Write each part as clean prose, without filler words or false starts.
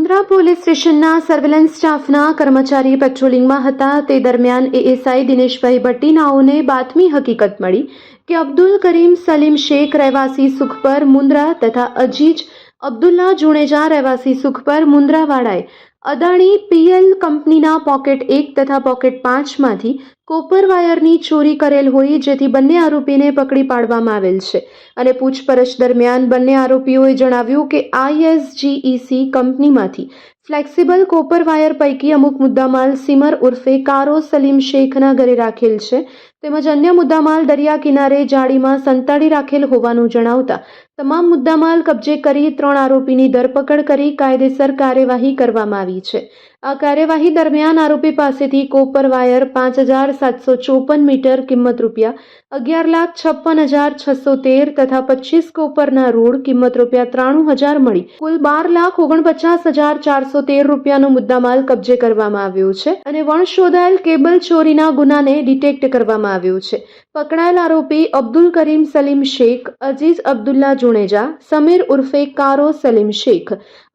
Mundra police સ્ટેશનના surveillance સ્ટાફના કર્મચારી પેટ્રોલિંગમાં હતા તે દરમિયાન એએસઆઈ દિનેશભાઈ ભટ્ટી નાઓને બાતમી હકીકત મળી કે અબ્દુલ કરીમ સલીમ શેખ રહેવાસી સુખપર મુન્દ્રા તથા અજીજ અબ્દુલ્લા જુણેજા રહેવાસી સુખપર મુન્દ્રાવાળાએ અદાણી પીએલ કંપનીના પોકેટ 1 તથા પોકેટ 5માંથી કોપર વાયરની ચોરી કરેલ હોય, જેથી બંને આરોપીને પકડી પાડવામાં આવેલ છે અને પૂછપરછ દરમિયાન બંને આરોપીઓએ જણાવ્યું કે ISGEC કંપનીમાંથી ફ્લેક્સિબલ કોપર વાયર પૈકી અમુક મુદ્દામાલ સિમર ઉર્ફે કારો સલીમ શેખના ઘરે રાખેલ છે તેમજ અન્ય મુદ્દામાલ દરિયા કિનારે જાળીમાં સંતાડી રાખેલ હોવાનું જણાવતા તમામ મુદ્દામાલ કબજે કરી 3 આરોપીની ધરપકડ કરી કાયદેસર કાર્યવાહી કરવામાં આવી છે। આ કાર્યવાહી દરમિયાન આરોપી પાસેથી કોપર વાયર 5754 મીટર કિંમત ₹11,56,613 તથા 25 કોપરના રોડ કિંમત ₹93,000 મળી કુલ ₹12,49,413 નો મુદ્દામાલ કબજે કરવામાં આવ્યો છે અને વણશોધાયેલ કેબલ ચોરીના ગુનાને ડિટેક્ટ કરવામાં આવ્યો છે। પકડાયેલ આરોપી અબ્દુલ કરીમ સલીમ શેખ, અજીજ અબ્દુલ્લા જુણેજા, સમીર ઉર્ફે કારો સલીમ શેખ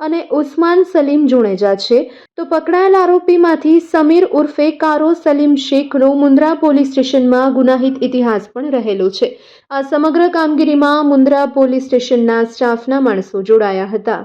અને ઉસ્માન સલીમ જુણેજા છે। તો પકડાયેલ આરોપીમાંથી સમીર ઉર્ફે કારો સલીમ શેખનો મુન્દ્રા પોલીસ સ્ટેશનમાં ગુનાહિત ઇતિહાસ પણ રહેલો છે। આ સમગ્ર કામગીરીમાં મુન્દ્રા પોલીસ સ્ટેશનના સ્ટાફના માણસો જોડાયા હતા।